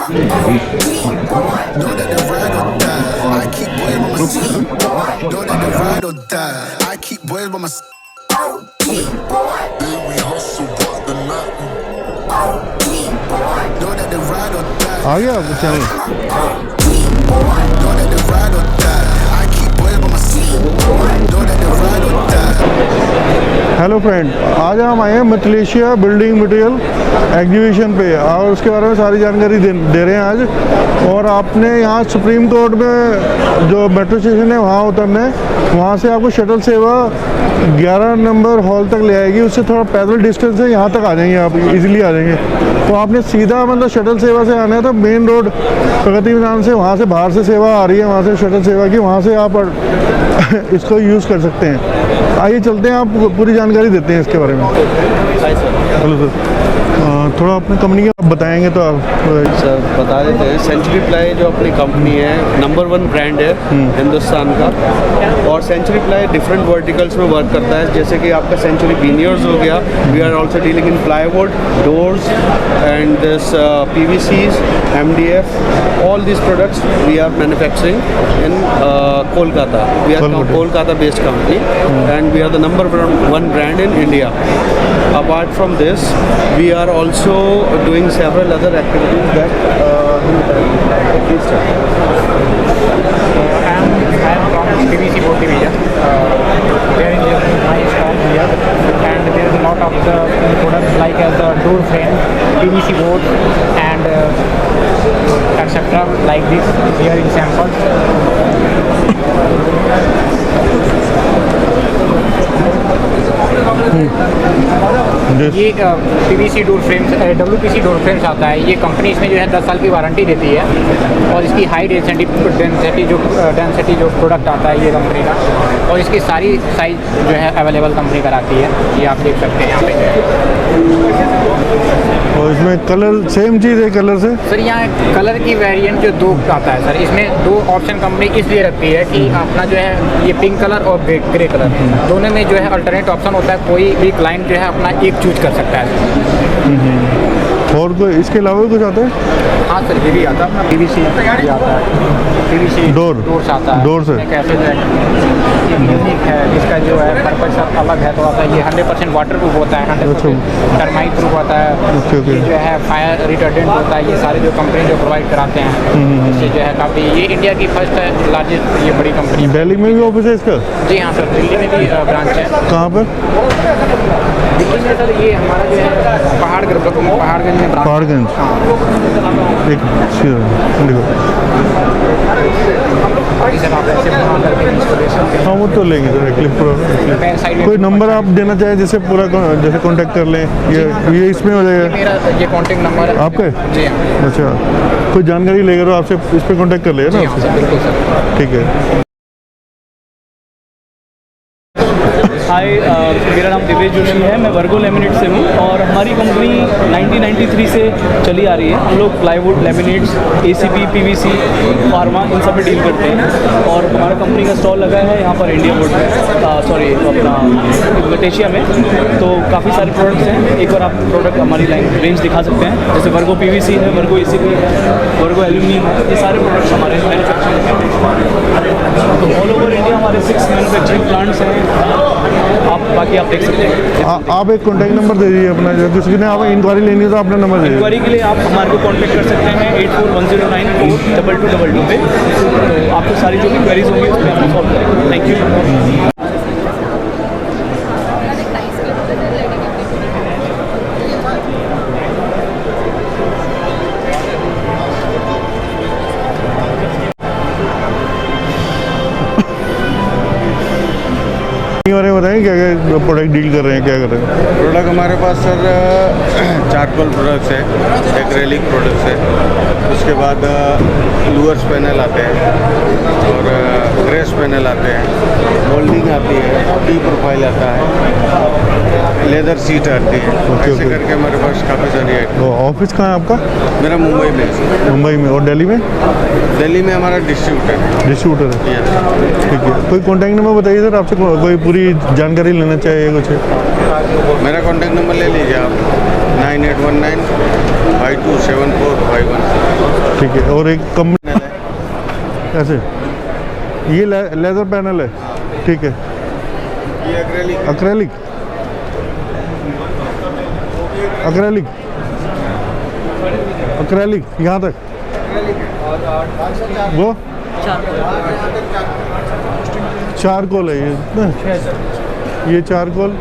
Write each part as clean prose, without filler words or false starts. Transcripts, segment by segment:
Know that the ride or die. I keep boys by my side. Know that the ride or die. I keep boys by my side. Then we hustle, but the night. Know that the ride or die. आ गया आपको channel? Know that the ride or die. I keep boys by my side. Know that the ride or die. Hello friend, आज हम आए हैं Malaysia building material exhibition पे और उसके बारे में सारी जानकारी दे रहे हैं आज। और आपने यहाँ सुप्रीम कोर्ट में जो मेट्रो स्टेशन है वहाँ उतरना है। वहाँ से आपको शटल सेवा 11 नंबर हॉल तक ले आएगी। उससे थोड़ा पैदल डिस्टेंस है, यहाँ तक आ जाएंगे आप, इजीली आ जाएंगे। तो आपने सीधा मतलब शटल सेवा से आना है तो मेन रोड प्रगति मैदान से, वहाँ से बाहर से सेवा आ रही है, वहाँ से शटल सेवा की, वहाँ से आप इसको यूज़ कर सकते हैं। आइए चलते हैं, आप पूरी जानकारी देते हैं इसके बारे में। हेलो सर, थोड़ा अपनी कंपनी का बताएंगे तो आप? सर बता देते हैं, सेंचुरी प्लाई जो अपनी कंपनी है नंबर 1 ब्रांड है हिंदुस्तान का। और सेंचुरी प्लाई डिफरेंट वर्टिकल्स में वर्क करता है, जैसे कि आपका सेंचुरी वीनियर्स हो गया। We are also dealing in plywood, doors and this PVCs, MDF, all these products we are manufacturing in Kolkata. We are a Kolkata based company and we are the number 1 brand in India. Apart from this, we are also doing several other activities that I am from PVC board division. There is my stall here, and there is a lot of the products like as the door frame, PVC board, and etc. like this. Here in samples. ये PVC door frames, WPC door frames आता है। ये company इसमें जो है 10 साल की warranty देती है और इसकी हाई डेंसिटी जो प्रोडक्ट आता है ये कंपनी का, और इसकी सारी साइज जो है अवेलेबल कंपनी कराती है। ये आप देख सकते हैं यहाँ पे। और इसमें कलर सेम चीज़ है कलर से? सर यहाँ कलर की वेरिएंट जो 2 आता है सर, इसमें 2 ऑप्शन कंपनी इसलिए रखती है कि अपना जो है ये पिंक कलर और ग्रे कलर दोनों में जो है अल्टरनेट ऑप्शन होता है। कोई भी क्लाइंट जो है अपना एक चूज कर सकता है। और कोई इसके अलावा भी कुछ आता है? हाँ सर, ये भी आता है अपना PVC भी आता है। PVC डोर्स आता है। डोर से कैसे जो है यूनिक है, जिसका जो है पर्पज अलग है थोड़ा सा। ये 100% वाटर प्रूफ होता है, 100% टर्माइट प्रूफ होता है। ये जो है फायर रिटर्डेंट होता है। ये सारे जो कंपनी जो प्रोवाइड कराते हैं इससे जो है काफ़ी, ये इंडिया की फर्स्ट लार्जेस्ट ये बड़ी कंपनी। दिल्ली में भी ऑफिस है इसका? जी हाँ सर, दिल्ली में भी ब्रांच है। कहाँ पर? दिल्ली में सर ये हमारा जो है पहाड़गंज में ब्रांच। पहाड़गंज, एक देखो। हाँ वो तो लेंगे सर, क्लिप कोई नंबर आप देना चाहें जिससे पूरा जैसे कांटेक्ट कर लें? ये इसमें हो जाएगा? मेरा ये कांटेक्ट नंबर है आपका? जी हाँ। अच्छा, कोई जानकारी लेगा तो आपसे इस पर कांटेक्ट कर लेगा ना आपसे? बिल्कुल सर, ठीक है। हाय, मेरा नाम दिव्य जोशी है। मैं वर्गो लेमिनेट से हूँ और हमारी कंपनी 1993 से चली आ रही है। हम लोग plywood, laminates, ACP, PVC, pharma इन सब में डील करते हैं। और हमारा कंपनी का स्टॉल लगा है यहाँ पर इंडिया बोर्ड में, सॉरी अपना मलेशिया में। तो काफ़ी सारे प्रोडक्ट्स हैं। एक बार आप प्रोडक्ट हमारी लाइन रेंज दिखा सकते हैं, जैसे वर्गो PVC है, वर्गो ACP है, वर्गो एल्यूमिनियम है। ये सारे प्रोडक्ट्स हमारे मैन्युफैक्चरिंग हैं। तो ऑल ओवर इंडिया हमारे 6 मैन्युफैक्चरिंग प्लांट्स हैं। आप बाकी आप देख सकते हैं। आप एक कॉन्टैक्ट नंबर दे दीजिए अपना, जो किसी ने आप इंक्वायरी लेनी है तो अपना नंबर दे दीजिए। इंक्वायरी के लिए आप हमारे को कॉन्टैक्ट कर सकते हैं 8410942222 पे। तो आपको सारी जो भी क्वेरीज होंगी उस पर हम सॉल्व करेंगे। Thank you. बारे में बताएं, क्या क्या प्रोडक्ट डील कर रहे हैं, क्या कर रहे हैं? प्रोडक्ट हमारे पास सर चारकोल प्रोडक्ट्स है, एक्रेलिक प्रोडक्ट्स है, उसके बाद लूअर्स पैनल आते हैं और ग्रेस पैनल आते हैं, मोल्डिंग आती है, टी प्रोफाइल आता है, लेदर सीट आती है। ऐसे करके हमारे पास काफ़ी सारी है। ऑफिस कहाँ है आपका? मेरा मुंबई में। मुंबई में। और दिल्ली में? दिल्ली में हमारा डिस्ट्रीब्यूटर है। ठीक है। कोई कॉन्टैक्ट नंबर बताइए सर, आपसे कोई पूरी जानकारी लेना चाहिए कुछ? मेरा कॉन्टैक्ट नंबर ले लीजिए आप, 9819 527451। ठीक है। और एक कंपनी ऐसे ये लेदर पैनल है, ठीक है। ये एक्रेलिक अक्रेलिक अक्रेलिक अक्रेलिक यहाँ तक वो चारकोल है ये चारकोल,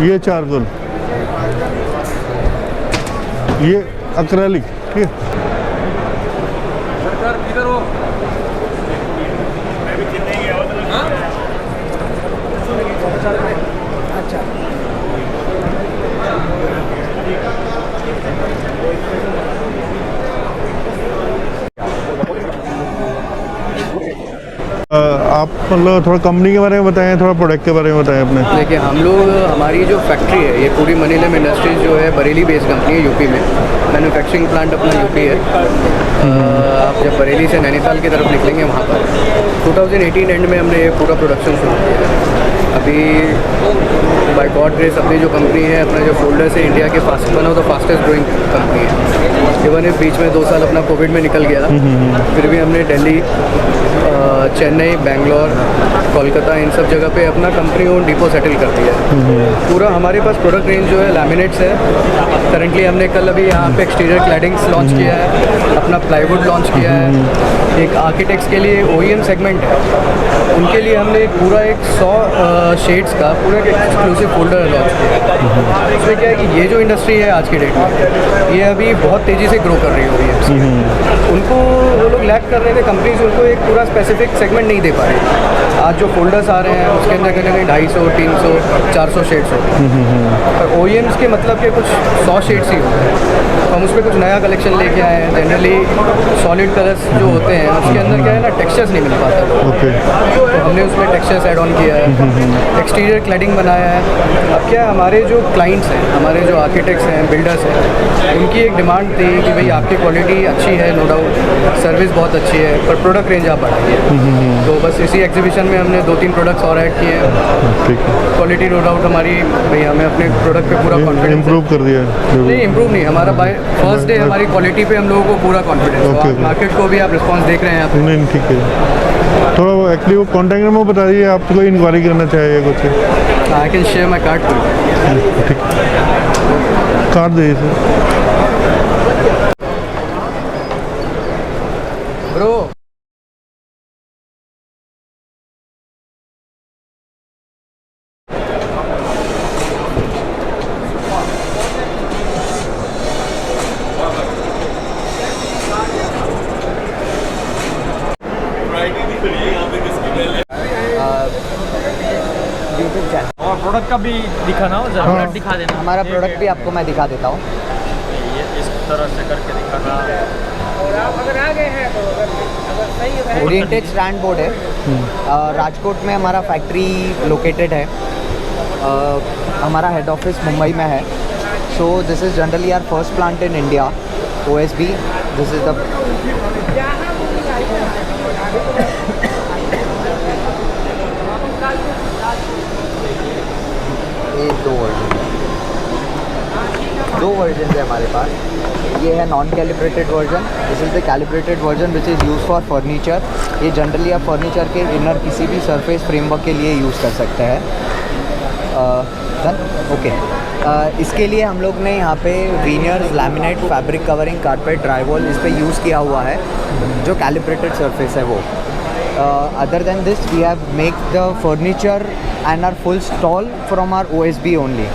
ये चारकोल, ये अक्रेलिक, ठीक है। आप मतलब थोड़ा कंपनी के बारे में बताएं, थोड़ा प्रोडक्ट के बारे में बताएं अपने। देखिए हम लोग, हमारी जो फैक्ट्री है ये पूरी मनीलम इंडस्ट्रीज जो है बरेली बेस्ड कंपनी है यूपी में। मैन्युफैक्चरिंग प्लांट अपना यूपी है। आप जब बरेली से नैनीताल की तरफ निकलेंगे वहाँ पर 2018 एंड में हमने ये पूरा प्रोडक्शन शुरू किया है। अभी बाय गॉड ग्रेस अपनी जो कंपनी है, अपना जो फोल्डर्स है, इंडिया के one of the fastest growing company है। इवन बीच में 2 साल अपना कोविड में निकल गया था, फिर भी हमने दिल्ली, चेन्नई, बेंगलोर, कोलकाता, इन सब जगह पे अपना कंपनी ओन डिपो सेटल कर दिया है। पूरा हमारे पास प्रोडक्ट रेंज जो है लैमिनेट्स है। करंटली हमने कल अभी यहाँ पे एक्सटीरियर क्लैडिंग्स लॉन्च किया है, अपना प्लाईवुड लॉन्च किया है। एक आर्किटेक्ट्स के लिए OEM सेगमेंट है, उनके लिए हमने पूरा 100 शेड्स का पूरा एक एक्सक्लूसिव फोल्डर लॉन्च किया है। उसमें क्या है कि ये जो इंडस्ट्री है आज की डेट में, ये अभी बहुत तेज़ी से ग्रो कर रही है OEMs। उनको वो लोग लैक कर रहे थे, कंपनीज उनको एक पूरा स्पेसिफिक सेगमेंट नहीं दे पा रही। आज जो फोल्डर्स आ रहे हैं उसके अंदर कहीं ना कहीं 250, 300, 400 शेड्स होते हैं, पर OEMs के मतलब के कुछ 100 शेड्स ही होते हैं। तो हम उसमें कुछ नया कलेक्शन लेके आए हैं। जनरली सॉलिड कलर्स जो होते हैं उसके अंदर क्या है ना, टेक्सचर्स नहीं मिल पाता। तो हमने उसमें टेक्सचर्स ऐड ऑन किया है, एक्सटीरियर क्लैडिंग बनाया है। अब क्या है, हमारे जो क्लाइंट्स हैं, हमारे जो आर्किटेक्ट्स हैं, बिल्डर्स हैं, उनकी एक डिमांड थी कि भाई आपकी क्वालिटी अच्छी है, नो डाउट, सर्विस बहुत अच्छी है, पर प्रोडक्ट रेंज आप बढ़ाइए। तो बस इसी एग्जीबिशन में हमने 2-3 प्रोडक्ट्स और ऐड किए हैं। क्वालिटी नो डाउट हमारी, भैया हमें अपने प्रोडक्ट पे पूरा कॉन्फिडेंस इम्प्रूव कर दिया है। नहीं, इम्प्रूव नहीं, हमारा बाय फर्स्ट डे हमारी क्वालिटी पे हम लोगों को पूरा कॉन्फिडेंस है। मार्केट को भी आप रिस्पांस देख रहे हैं यहाँ पे। नहीं, ठीक है। थोड़ा वो एक्चुअली वो कॉन्टैक्ट नंबर बता दीजिए, आप कोई इंक्वायरी करना चाहिए कुछ। I can share my card too. ठीक, कार्ड दीजिए सर। ब्रो और प्रोडक्ट का भी दिखाना हो, प्रोडक्ट दिखा देना। हमारा प्रोडक्ट भी आपको मैं दिखा देता हूँ। ये इस तरह से करके दिखाना। ओरिएंटेड स्टैंड बोर्ड है। राजकोट में हमारा फैक्ट्री लोकेटेड है। हमारा हेड ऑफिस मुंबई में है। So this is generally our first plant in India, OSB। This is the ये दो वर्जन है हमारे पास। ये है non calibrated version, this is the calibrated version which is use for furniture. ये जनरली आप फर्नीचर के इनर किसी भी सरफेस फ्रेमवर्क के लिए यूज़ कर सकते हैं। ओके, इसके लिए हम लोग ने यहाँ पे veneers, laminate, fabric covering, carpet, drywall इस पर यूज़ किया हुआ है, जो कैलिब्रेटेड सरफेस है वो। Other than this, we have make the furniture and our full stall from our OSB only.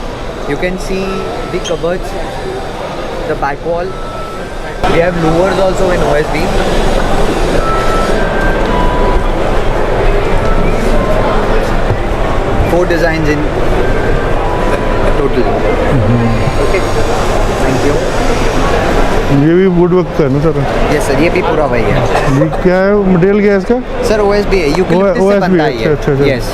You can see the cupboards, the back wall. We have louvers also in OSB. Four designs in total. Okay. Thank you. ये भी would work का है ना sir? Yes sir, ये भी पूरा वही है। ये क्या है, मटेरियल क्या है इसका? सर OSB है, यूकेलिप्टस से बनता है ये। अच्छा। Yes.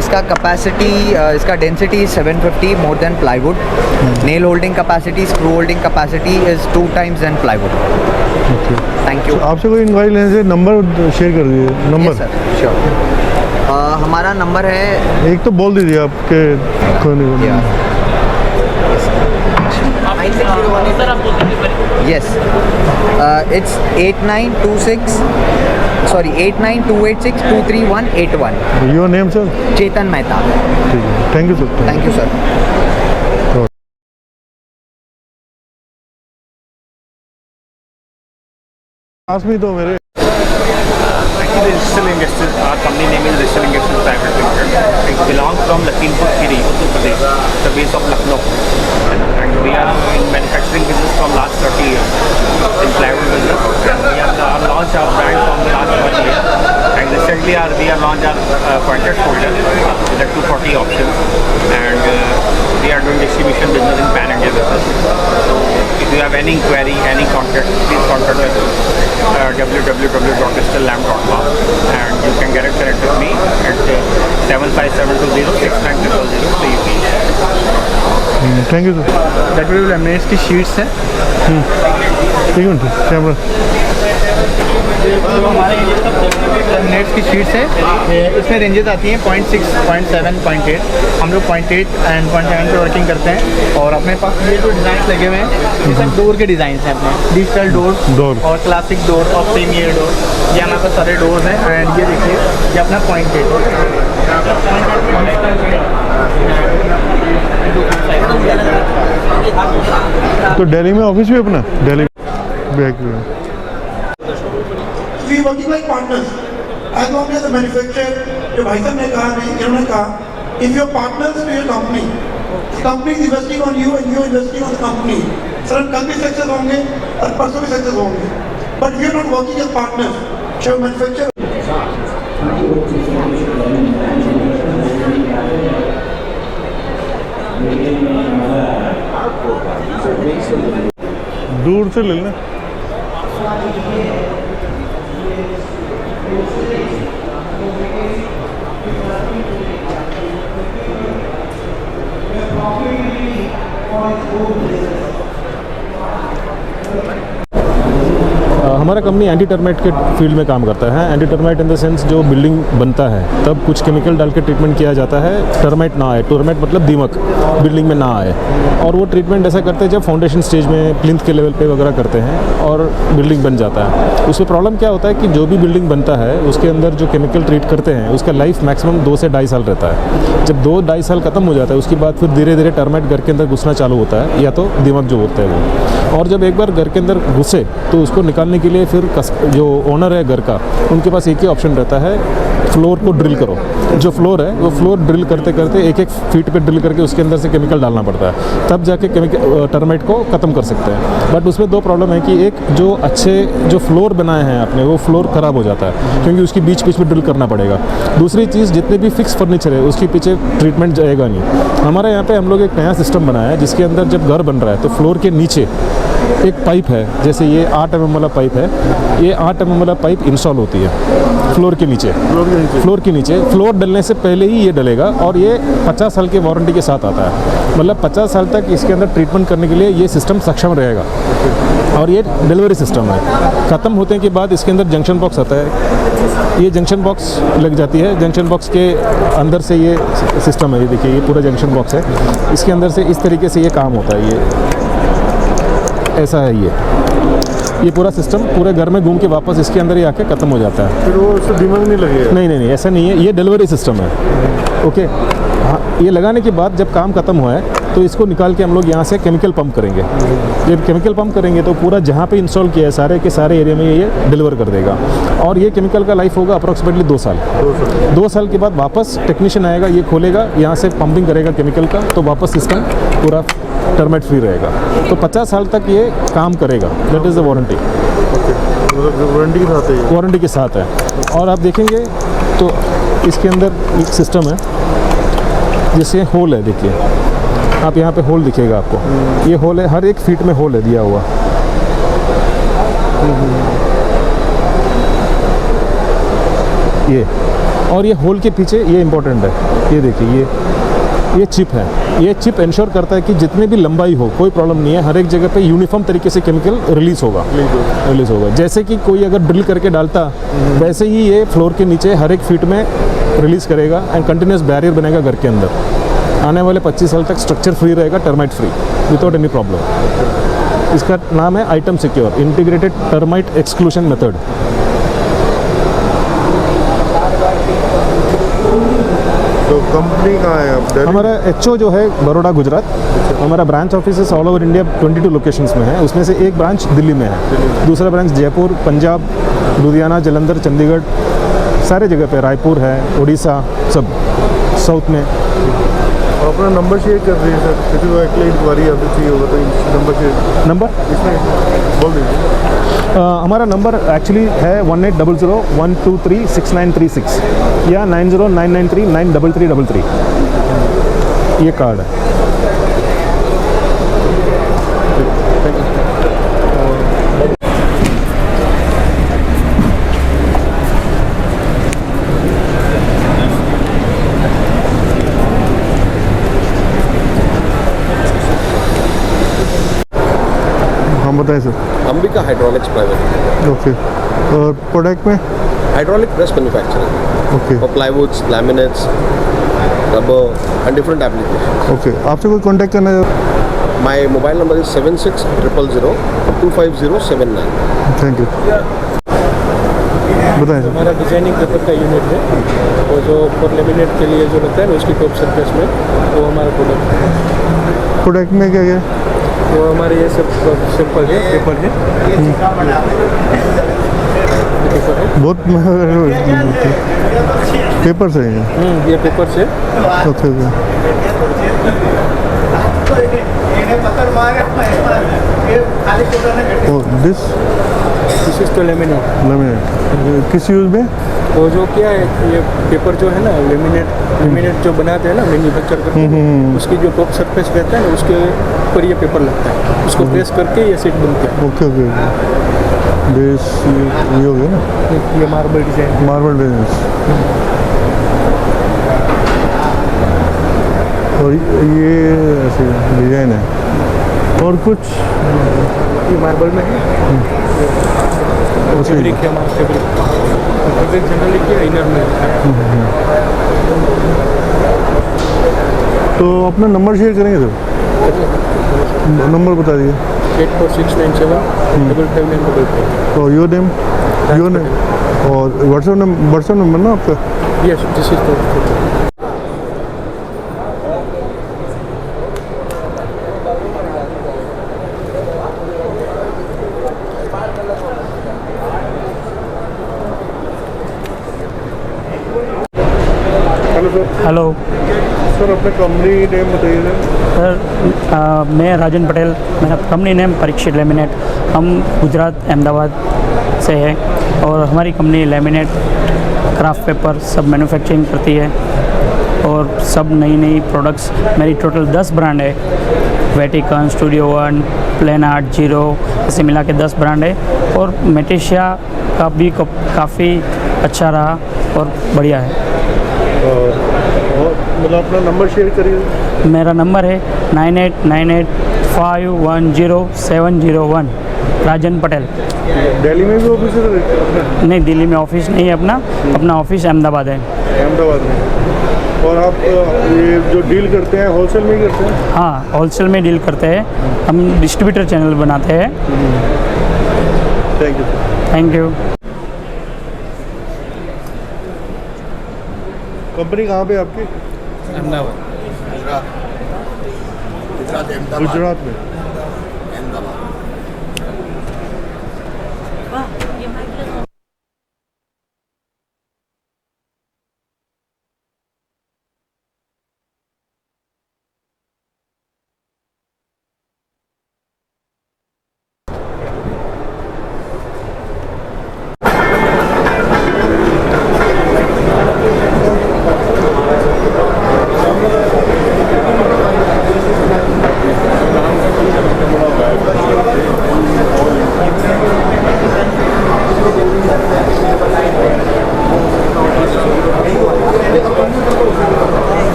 इसका कैपेसिटी, इसका density 750 more than plywood. Nail holding capacity, screw holding capacity is 2 times than plywood. Thank you. आपसे कोई इंक्वायरी लेने से नंबर शेयर कर दीजिए। Number sir sure. हमारा नंबर है, एक तो बोल दीजिए आपके Yes. It's 8928623181. Your name sir? Chetan Mehta. ठीक है, thank you sir. Thank you, sir. पास में तो मेरे Actually, Digital Industries, our company name is Digital Industries Private Limited. It belongs from Lakhimpur Kheri, Uttar Pradesh, the base of Lucknow. And we are in manufacturing business from last 30 years, in plywood business. And we have launched our brand from the last 1 year. And recently we have launched our pointed folder with the 240 options. And we are doing distribution business in Pan India business. So if you have any query, any contact, please contact us www.digitallamp.com, and you can get it connected with me at 757206900 so you can. Thank you sir. W laminates की sheets हैं। एक minute camera. तो हमारे laminates की sheets है, इसमें ranges आती हैं 0.6, 0.7, 0.8। हम लोग 0.8 एंड 0.7 पे वर्किंग करते हैं। और अपने पास ये जो डिज़ाइन लगे हुए हैं ये सब डोर के डिज़ाइन हैं अपने, डिजिटल डोर और क्लासिक डोर और प्रीमियर डोर, ये हमारे पास सारे डोर्स हैं। एंड ये देखिए ये अपना 0.8 तो दिल्ली में ऑफिस भी अपना, दिल्ली बैक में। We working like partners. As long as the manufacturer, जो भाई साहब ने कहा, इन्होंने कहा, if you are partners to your company, the company is investing on you and you are investing on the company. Sir हम कल भी सक्सेस होंगे और परसों भी सक्सेस होंगे. But we are not working as partners. जो manufacturer दूर से ले लें। हमारा कंपनी एंटी टर्माइट के फील्ड में काम करता है। Anti termite in the sense जो बिल्डिंग बनता है तब कुछ केमिकल डाल के ट्रीटमेंट किया जाता है, टर्माइट ना आए। टर्माइट मतलब दीमक बिल्डिंग में ना आए। और वो ट्रीटमेंट ऐसा करते हैं जब फाउंडेशन स्टेज में प्लिंथ के लेवल पे वगैरह करते हैं और बिल्डिंग बन जाता है। उसमें प्रॉब्लम क्या होता है कि जो भी बिल्डिंग बनता है उसके अंदर जो केमिकल ट्रीट करते हैं उसका लाइफ मैक्सिमम 2 से 2.5 साल रहता है। जब 2-2.5 साल खत्म हो जाता है उसके बाद फिर धीरे धीरे टर्माइट घर के अंदर घुसना चालू होता है, या तो दीमक जो होता है वो। और जब एक बार घर के अंदर घुसे तो उसको निकालने के लिए फिर जो ओनर है घर का, उनके पास एक ही ऑप्शन रहता है, फ्लोर को ड्रिल करो। जो फ्लोर है वो फ्लोर ड्रिल करते करते 1-1 फीट पे ड्रिल करके उसके अंदर से केमिकल डालना पड़ता है, तब जाके केमिकल टर्माइट को ख़त्म कर सकते हैं। बट उसमें 2 प्रॉब्लम है कि एक जो अच्छे जो फ्लोर बनाए हैं आपने वो फ्लोर ख़राब हो जाता है क्योंकि उसकी बीच में ड्रिल करना पड़ेगा। दूसरी चीज़ जितने भी फिक्स फर्नीचर है उसके पीछे ट्रीटमेंट जाएगा नहीं। हमारे यहाँ पे हम लोग एक नया सिस्टम बनाया है जिसके अंदर जब घर बन रहा है तो फ्लोर के नीचे एक पाइप है, जैसे ये 8 mm वाला पाइप है, ये 8 mm वाला पाइप इंस्टॉल होती है फ्लोर के नीचे। फ्लोर डलने से पहले ही ये डलेगा और ये 50 साल के वारंटी के साथ आता है। मतलब 50 साल तक इसके अंदर ट्रीटमेंट करने के लिए ये सिस्टम सक्षम रहेगा। और ये डिलीवरी सिस्टम है। ख़त्म होने के बाद इसके अंदर जंक्शन बॉक्स आता है, ये जंक्शन बॉक्स लग जाती है। जंक्शन बॉक्स के अंदर से ये सिस्टम है, ये देखिए ये पूरा जंक्शन बॉक्स है। इसके अंदर से इस तरीके से ये काम होता है, ये ऐसा है। ये पूरा सिस्टम पूरे घर में घूम के वापस इसके अंदर ही आके ख़त्म हो जाता है। फिर वो उससे दिमाग नहीं लगेगा? नहीं, ऐसा नहीं है, ये डिलीवरी सिस्टम है। ओके हाँ, ये लगाने के बाद जब काम ख़त्म हुआ है तो इसको निकाल के हम लोग यहाँ से केमिकल पंप करेंगे। जब केमिकल पंप करेंगे तो पूरा जहाँ पे इंस्टॉल किया है सारे के सारे एरिया में ये डिलीवर कर देगा। और ये केमिकल का लाइफ होगा अप्रॉक्सीमेटली 2 साल। 2 साल के बाद वापस टेक्नीशियन आएगा, ये खोलेगा, यहाँ से पंपिंग करेगा केमिकल का, तो वापस सिस्टम पूरा टर्माइट फ्री रहेगा। तो 50 साल तक ये काम करेगा। That is the warranty. Warranty के साथ है। और आप देखेंगे तो इसके अंदर एक सिस्टम है, जैसे होल है, देखिए आप यहाँ पे होल दिखेगा आपको, ये होल है, हर 1 फीट में होल है दिया हुआ। ये और ये होल के पीछे ये इम्पोर्टेंट है, ये देखिए ये चिप है। ये चिप इंश्योर करता है कि जितने भी लंबाई हो कोई प्रॉब्लम नहीं है, हर एक जगह पे यूनिफॉर्म तरीके से केमिकल रिलीज़ होगा। जैसे कि कोई अगर ड्रिल करके डालता वैसे ही ये फ्लोर के नीचे हर 1 फीट में रिलीज़ करेगा एंड कंटिन्यूस बैरियर बनेगा घर के अंदर। आने वाले 25 साल तक स्ट्रक्चर फ्री रहेगा, termite free, without any problem. इसका नाम है item secure integrated termite exclusion method. तो कंपनी कहाँ है आप? हमारा एचओ जो है बड़ौदा गुजरात, हमारा branch office all over India 22 locations में है। उसमें से एक ब्रांच दिल्ली में है, दूसरा ब्रांच जयपुर, पंजाब, लुधियाना, जलंधर, चंडीगढ़, सारे जगह पे, रायपुर है, उड़ीसा, सब साउथ में। और अपना नंबर शेयर कर रही है सर, किसी को एक्चुअली इंक्वायरी आपसे चाहिए होगा तो नंबर शेयर नंबर इसमें बोल दीजिए। हमारा नंबर एक्चुअली है 1800-123-6936 या 9099393333। ये कार्ड है। हम बताएं sir. Ambika hydraulics private. Okay, और प्रोडक्ट में hydraulic press manufacturing okay for प्लाईवुड्स, laminates, rubber and different application. Okay, आपसे कोई कांटेक्ट करना है? My mobile number is 7600025079। Thank you. बताएं सर। हमारा डिजाइनिंग पेपर का यूनिट है, और जो ऊपर लेमिनेट के लिए जो लगता है ना उसकी टॉप सरफेस में, वो हमारा प्रोडक्ट है। प्रोडक्ट में क्या क्या? वो हमारे ये सब सिंपल है, पेपर है, पेपर है, बहुत पेपर से है। ये पेपर से। Okay okay. दिस इज तो लेमिनेट किस यूज में? वो जो क्या है, ये पेपर जो है ना, लेमिनेट जो बनाते हैं ना, मैन्युफैक्चर करते हैं, उसकी जो टॉप सरफेस रहता है ना, उसके ऊपर ये पेपर लगता है, उसको प्रेस करके ये सीट बनता है। Okay okay. बेस ये हो गया ना, ये मार्बल डिजाइन। Marble design. और ये ऐसे डिजाइन है। और कुछ ये मार्बल में है, फैब्रिक है हमारा, फैब्रिक जनरली क्या इनर में है। तो अपना नंबर शेयर करेंगे सर? नंबर बता दिए। 8469755595। तो योर नेम और व्हाट्सएप नंबर ना आपका? Yes, this is the. Hello sir, अपने कंपनी नेम बताइए सर। मैं राजन पटेल, मेरा कंपनी नेम परीक्षित लेमिनेट। हम गुजरात अहमदाबाद से है और हमारी कंपनी लेमिनेट, क्राफ्ट पेपर सब मैन्युफैक्चरिंग करती है और सब नई नई प्रोडक्ट्स। मेरी टोटल 10 ब्रांड है, Vatican, studio one, plain art, zero, ऐसे मिला के 10 ब्रांड है। और मेटेशिया का भी काफ़ी अच्छा रहा और बढ़िया है। और मतलब अपना नंबर शेयर करिए। मेरा नंबर है 9898510701। राजन पटेल। दिल्ली में भी ऑफिस है? नहीं, दिल्ली में ऑफिस नहीं है अपना ऑफिस अहमदाबाद है। अहमदाबाद में। और आप ये जो डील करते हैं होलसेल में ही करते हैं? हाँ, होलसेल में डील करते हैं। हम डिस्ट्रीब्यूटर चैनल बनाते हैं। Thank you. Thank you. Company कहाँ पे आपकी? अहमदाबाद। गुजरात में।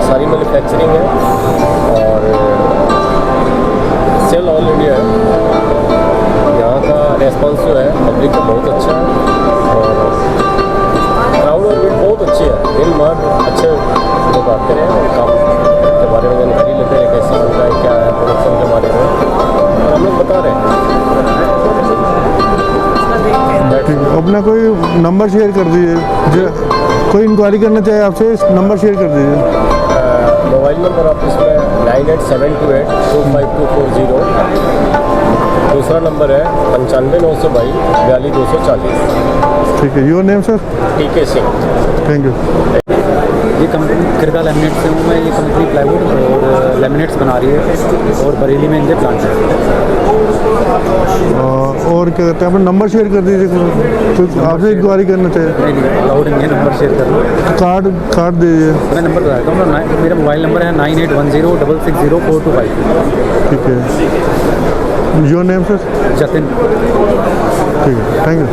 सारी मैन्युफैक्चरिंग है और सेल ऑल इंडिया है। यहाँ का रेस्पॉन्स जो है पब्लिक का बहुत अच्छा है और क्राउड और भीड़ बहुत अच्छी है। दिन भर अच्छे लोग आते हैं और काम के बारे में जानकारी लेते हैं, कैसे बनता है, क्या है प्रोडक्शन के बारे में, और हम लोग बता रहे हैं। अपना कोई नंबर शेयर कर दीजिए, जो कोई इंक्वायरी करना चाहे आपसे नंबर शेयर कर दीजिए। मोबाइल नंबर ऑफिस में 9872825240। दूसरा नंबर है 959222 ठीक है। Your name sir? TK Singh. Thank you. ये कंपनी किरगा लैमिनेट से हूँ मैं। ये कंपनी प्लाईवुड और लैमिनेट्स बना रही है और बरेली में इनके प्लांट है। और क्या कहते हैं, अपना नंबर शेयर कर दीजिए, तो आपसे इंक्वायरी करना चाहिए। अलाउड नहीं है नंबर शेयर करना। कार्ड दीजिए। मैं नंबर बताता हूँ, मेरा मोबाइल नंबर है 9810660425। ठीक है। Your name sir? जतिन। ठीक है, थैंक यू।